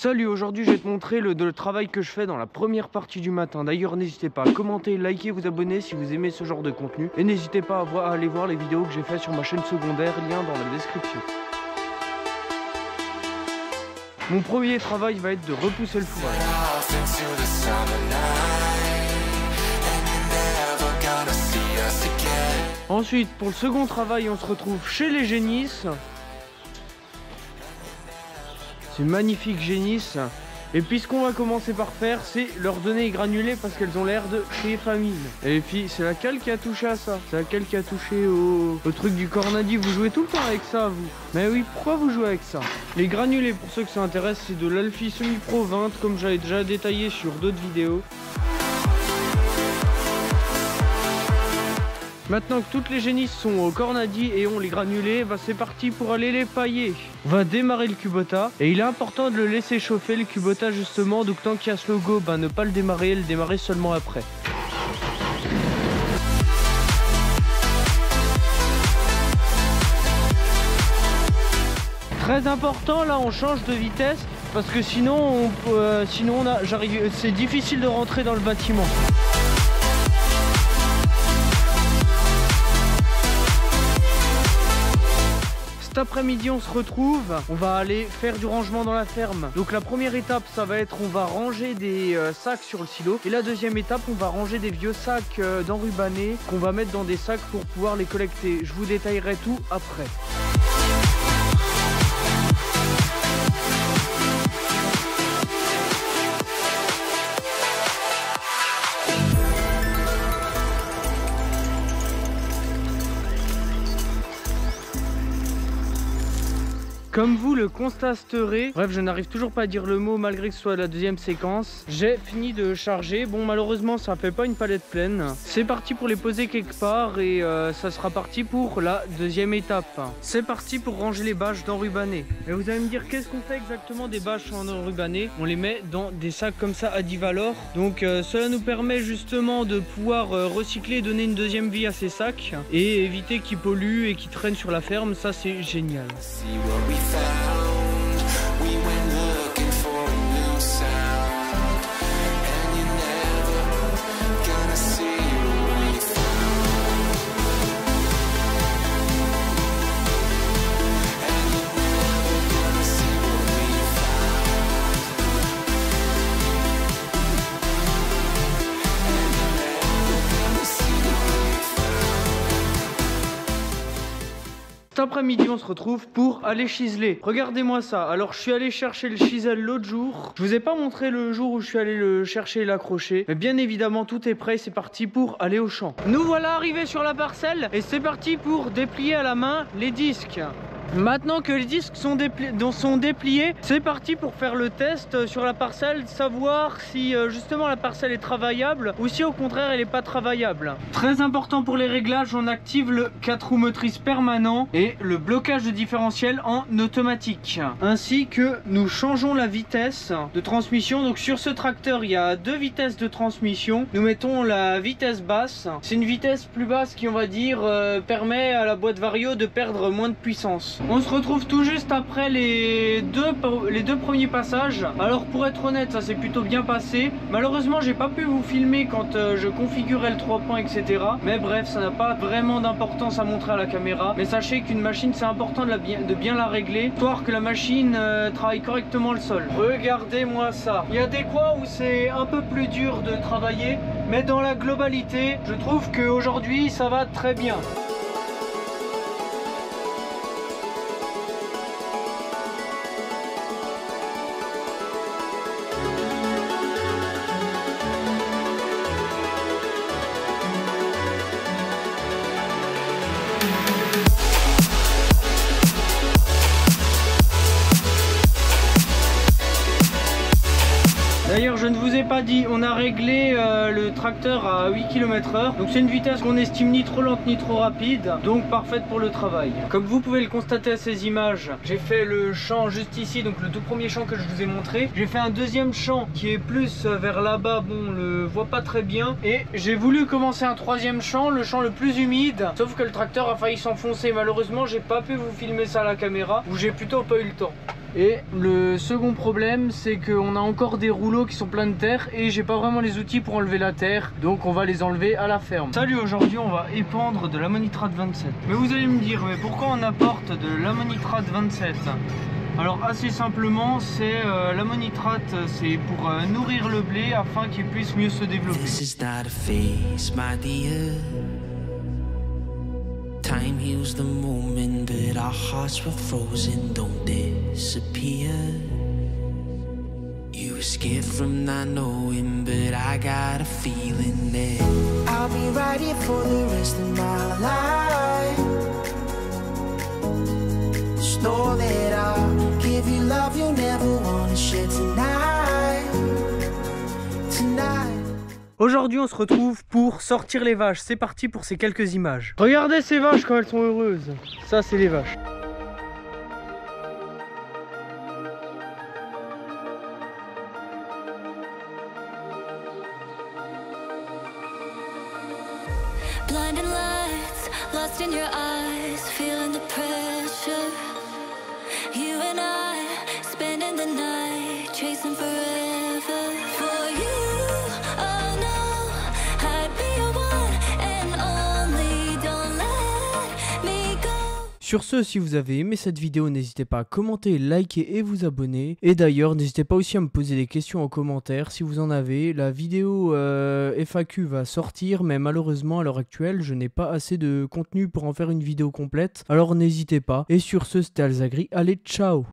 Salut, aujourd'hui je vais te montrer le travail que je fais dans la première partie du matin. D'ailleurs n'hésitez pas à commenter, liker, vous abonner si vous aimez ce genre de contenu. Et n'hésitez pas à aller voir les vidéos que j'ai fait sur ma chaîne secondaire, lien dans la description. Mon premier travail va être de repousser le fourrage. Ensuite, pour le second travail, on se retrouve chez les génisses. C'est magnifique génisse. Et puis ce qu'on va commencer par faire, c'est leur donner les granulés parce qu'elles ont l'air de créer famine. Et puis c'est laquelle qui a touché à ça? C'est laquelle qui a touché au truc du cornadi? Vous jouez tout le temps avec ça, vous? Mais oui, pourquoi vous jouez avec ça? Les granulés, pour ceux que ça intéresse, c'est de l'Alfie Semi-Pro 20, comme j'avais déjà détaillé sur d'autres vidéos. Maintenant que toutes les génisses sont au cornadi et ont les granulés, c'est parti pour aller les pailler. On va démarrer le Kubota et il est important de le laisser chauffer le Kubota justement, donc tant qu'il y a ce logo, ne pas le démarrer seulement après. Très important, là on change de vitesse parce que sinon, c'est difficile de rentrer dans le bâtiment. Cet après-midi on se retrouve, on va aller faire du rangement dans la ferme. Donc la première étape ça va être on va ranger des sacs sur le silo. Et la deuxième étape on va ranger des vieux sacs d'enrubanés qu'on va mettre dans des sacs pour pouvoir les collecter. Je vous détaillerai tout après. Comme vous le constaterez, bref je n'arrive toujours pas à dire le mot malgré que ce soit la deuxième séquence. J'ai fini de charger, bon malheureusement ça fait pas une palette pleine. C'est parti pour les poser quelque part et ça sera parti pour la deuxième étape. C'est parti pour ranger les bâches d'enrubanés. Et vous allez me dire qu'est-ce qu'on fait exactement des bâches en enrubanés? On les met dans des sacs comme ça à Divalor. Donc cela nous permet justement de pouvoir recycler, donner une deuxième vie à ces sacs et éviter qu'ils polluent et qu'ils traînent sur la ferme, ça c'est génial. We went looking for a new sound, and you're never gonna see what we found, and you're never gonna see what we found, and you're never gonna see what we found. Cet après-midi on se retrouve pour aller chiseler. Regardez-moi ça. Alors je suis allé chercher le chisel l'autre jour. Je vous ai pas montré le jour où je suis allé le chercher et l'accrocher. Mais bien évidemment tout est prêt. C'est parti pour aller au champ. Nous voilà arrivés sur la parcelle. Et c'est parti pour déplier à la main les disques. Maintenant que les disques sont dépliés, c'est parti pour faire le test sur la parcelle, savoir si justement la parcelle est travaillable ou si au contraire elle n'est pas travaillable. Très important pour les réglages, on active le 4 roues motrices permanent et le blocage de différentiel en automatique. Ainsi que nous changeons la vitesse de transmission. Donc sur ce tracteur il y a 2 vitesses de transmission. Nous mettons la vitesse basse. C'est une vitesse plus basse qui on va dire permet à la boîte vario de perdre moins de puissance. On se retrouve tout juste après les deux premiers passages. Alors pour être honnête, ça s'est plutôt bien passé. Malheureusement j'ai pas pu vous filmer quand je configurais le 3 points etc. Mais bref, ça n'a pas vraiment d'importance à montrer à la caméra. Mais sachez qu'une machine c'est important de bien la régler, histoire que la machine travaille correctement le sol. Regardez-moi ça. Il y a des coins où c'est un peu plus dur de travailler, mais dans la globalité je trouve qu'aujourd'hui ça va très bien. D'ailleurs je ne vous ai pas dit, on a réglé le tracteur à 8 km/h. Donc c'est une vitesse qu'on estime ni trop lente ni trop rapide, donc parfaite pour le travail. Comme vous pouvez le constater à ces images, j'ai fait le champ juste ici, donc le tout premier champ que je vous ai montré. J'ai fait un deuxième champ qui est plus vers là-bas, bon on le voit pas très bien. Et j'ai voulu commencer un troisième champ, le champ le plus humide. Sauf que le tracteur a failli s'enfoncer. Malheureusement j'ai pas pu vous filmer ça à la caméra, ou j'ai plutôt pas eu le temps. Et le second problème, c'est qu'on a encore des rouleaux qui sont pleins de terre et j'ai pas vraiment les outils pour enlever la terre, donc on va les enlever à la ferme. Salut, aujourd'hui on va épandre de l'ammonitrate 27. Mais vous allez me dire, mais pourquoi on apporte de l'ammonitrate 27? Alors assez simplement, c'est l'ammonitrate, c'est pour nourrir le blé afin qu'il puisse mieux se développer. Time heals the moment, but our hearts were frozen, don't disappear. You were scared from not knowing, but I got a feeling that I'll be right here for the rest of my life. Just know that I'll give you love you'll never wanna share tonight. Tonight. Aujourd'hui on se retrouve pour sortir les vaches, c'est parti pour ces quelques images. Regardez ces vaches quand elles sont heureuses, ça c'est les vaches. Blinding lights, lost in your eyes, feeling the pressure. You and I, spending the night, chasing forever. For you. Sur ce, si vous avez aimé cette vidéo, n'hésitez pas à commenter, liker et vous abonner. Et d'ailleurs, n'hésitez pas aussi à me poser des questions en commentaire si vous en avez. La vidéo FAQ va sortir, mais malheureusement à l'heure actuelle, je n'ai pas assez de contenu pour en faire une vidéo complète. Alors n'hésitez pas. Et sur ce, c'était Alzagri. Allez, ciao!